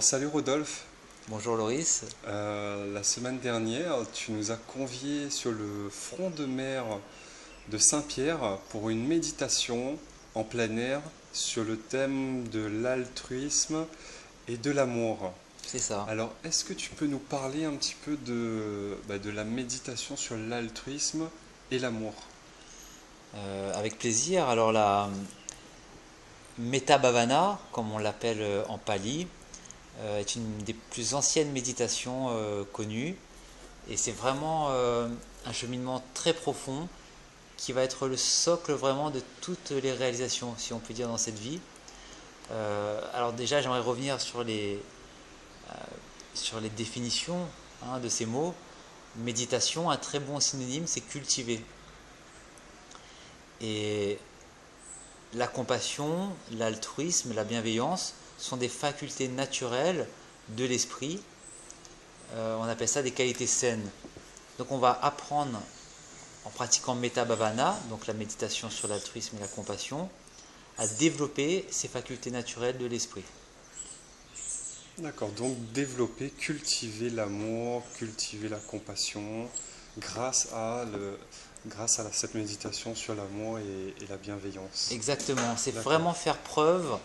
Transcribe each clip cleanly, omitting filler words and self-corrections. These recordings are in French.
Salut Rodolphe. Bonjour Loris. La semaine dernière, tu nous as conviés sur le front de mer de Saint-Pierre pour une méditation en plein air sur le thème de l'altruisme et de l'amour. C'est ça. Alors, est-ce que tu peux nous parler un petit peu de la méditation sur l'altruisme et l'amour? Avec plaisir. Alors la Metta Bhavana, comme on l'appelle en pali, est une des plus anciennes méditations connues. Et c'est vraiment un cheminement très profond qui va être le socle vraiment de toutes les réalisations, si on peut dire, dans cette vie. Alors déjà, j'aimerais revenir sur les définitions de ces mots. Méditation, un très bon synonyme, c'est cultiver. Et la compassion, l'altruisme, la bienveillance sont des facultés naturelles de l'esprit. On appelle ça des qualités saines. Donc on va apprendre en pratiquant Metta Bhavana, donc la méditation sur l'altruisme et la compassion, à développer ces facultés naturelles de l'esprit. D'accord, donc développer, cultiver l'amour, cultiver la compassion grâce à cette méditation sur l'amour et la bienveillance. Exactement, c'est D'accord, vraiment faire preuve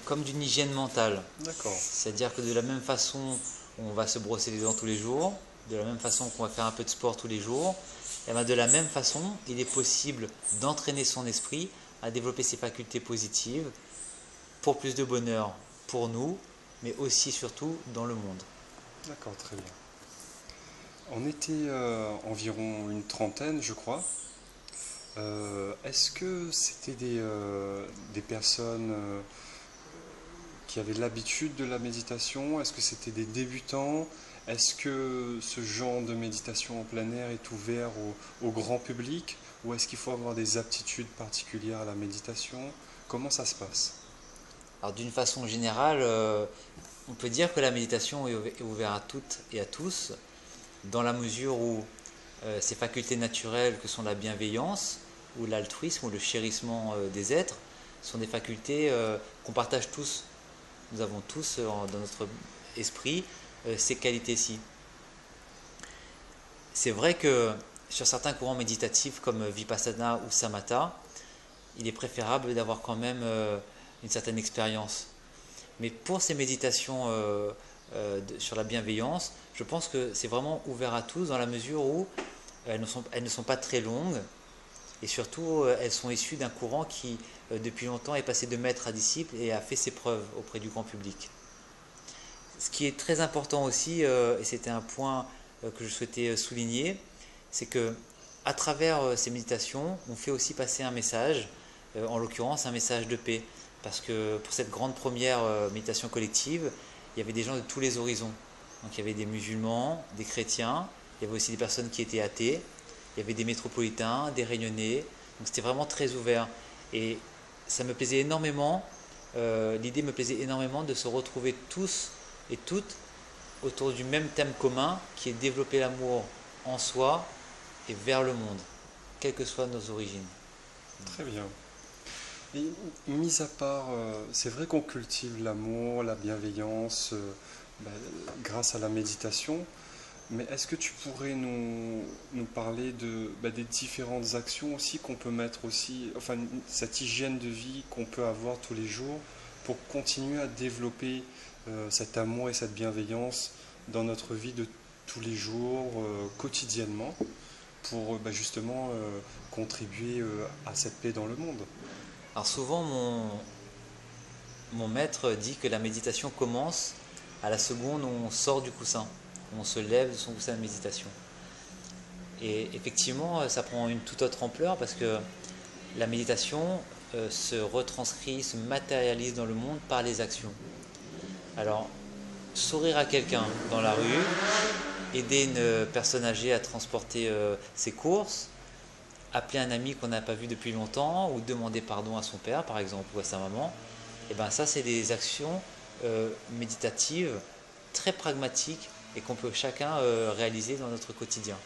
comme d'une hygiène mentale. d'accord, C'est-à-dire que de la même façon, on va se brosser les dents tous les jours, de la même façon qu'on va faire un peu de sport tous les jours, et bien de la même façon, il est possible d'entraîner son esprit à développer ses facultés positives pour plus de bonheur pour nous, mais aussi surtout dans le monde. d'accord, très bien. On était environ une trentaine, je crois. Est-ce que c'était des personnes qui avaient l'habitude de la méditation? Est-ce que c'était des débutants? Est-ce que ce genre de méditation en plein air est ouvert au grand public? Ou est-ce qu'il faut avoir des aptitudes particulières à la méditation? Comment ça se passe? Alors d'une façon générale, on peut dire que la méditation est ouverte à toutes et à tous, dans la mesure où ces facultés naturelles que sont la bienveillance ou l'altruisme ou le chérissement des êtres sont des facultés qu'on partage tous. Nous avons tous dans notre esprit ces qualités-ci. C'est vrai que sur certains courants méditatifs comme Vipassana ou Samatha, il est préférable d'avoir quand même une certaine expérience. Mais pour ces méditations sur la bienveillance, je pense que c'est vraiment ouvert à tous dans la mesure où elles ne sont pas très longues et surtout elles sont issues d'un courant qui depuis longtemps est passé de maître à disciple et a fait ses preuves auprès du grand public. Ce qui est très important aussi, et c'était un point que je souhaitais souligner, c'est que à travers ces méditations, on fait aussi passer un message, en l'occurrence un message de paix. Parce que pour cette grande première méditation collective, il y avait des gens de tous les horizons. Donc il y avait des musulmans, des chrétiens, il y avait aussi des personnes qui étaient athées, il y avait des métropolitains, des réunionnais. Donc c'était vraiment très ouvert. Et ça me plaisait énormément, l'idée me plaisait énormément de se retrouver tous et toutes autour du même thème commun qui est développer l'amour en soi et vers le monde, quelles que soient nos origines. Très bien. Et mis à part, c'est vrai qu'on cultive l'amour, la bienveillance bah, grâce à la méditation, mais est-ce que tu pourrais nous parler des différentes actions aussi qu'on peut mettre aussi, enfin cette hygiène de vie qu'on peut avoir tous les jours pour continuer à développer cet amour et cette bienveillance dans notre vie de tous les jours, quotidiennement, pour justement contribuer à cette paix dans le monde? Alors souvent, mon maître dit que la méditation commence à la seconde où on sort du coussin, où on se lève de son coussin de méditation. Et effectivement, ça prend une toute autre ampleur parce que la méditation se retranscrit, se matérialise dans le monde par les actions. Alors, sourire à quelqu'un dans la rue, aider une personne âgée à transporter ses courses, appeler un ami qu'on n'a pas vu depuis longtemps ou demander pardon à son père par exemple ou à sa maman, et ben ça c'est des actions méditatives très pragmatiques et qu'on peut chacun réaliser dans notre quotidien.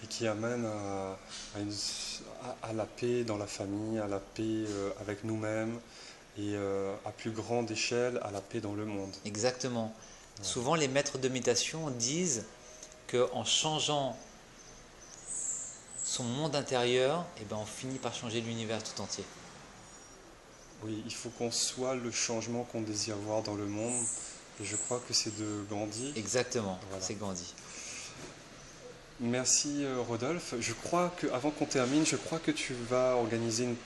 Et qui amène à la paix dans la famille, à la paix avec nous-mêmes et à plus grande échelle à la paix dans le monde. Exactement. Voilà. Souvent, les maîtres de méditation disent qu'en changeant son monde intérieur, eh ben, on finit par changer l'univers tout entier. Oui, il faut qu'on soit le changement qu'on désire voir dans le monde. Et je crois que c'est de Gandhi. Exactement, Voilà. c'est Gandhi. Merci Rodolphe. Je crois que, avant qu'on termine, je crois que tu vas organiser une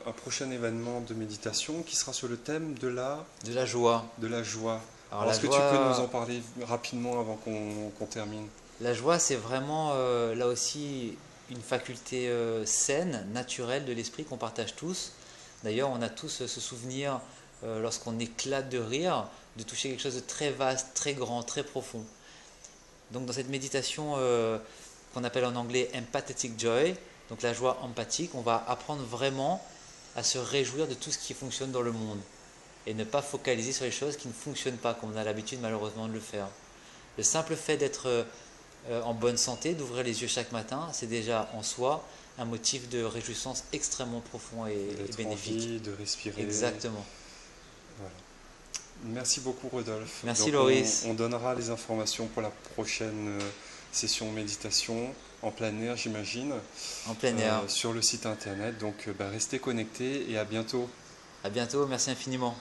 un prochain événement de méditation qui sera sur le thème De la joie. de la joie. Alors Alors, la est-ce que tu peux nous en joie, parler rapidement avant qu'on termine? la joie, c'est vraiment là aussi une faculté saine, naturelle de l'esprit qu'on partage tous. D'ailleurs, on a tous ce souvenir lorsqu'on éclate de rire, de toucher quelque chose de très vaste, très grand, très profond. Donc dans cette méditation qu'on appelle en anglais empathetic joy, donc la joie empathique, on va apprendre vraiment à se réjouir de tout ce qui fonctionne dans le monde et ne pas focaliser sur les choses qui ne fonctionnent pas, comme on a l'habitude malheureusement de le faire. Le simple fait d'être en bonne santé, d'ouvrir les yeux chaque matin, c'est déjà en soi un motif de réjouissance extrêmement profond et D'être en bénéfique. vie, de respirer. Exactement. Voilà. Merci beaucoup Rodolphe. Merci Donc, Loris. on donnera les informations pour la prochaine session méditation en plein air, j'imagine, En plein air. sur le site internet. Donc restez connectés et à bientôt. À bientôt, merci infiniment.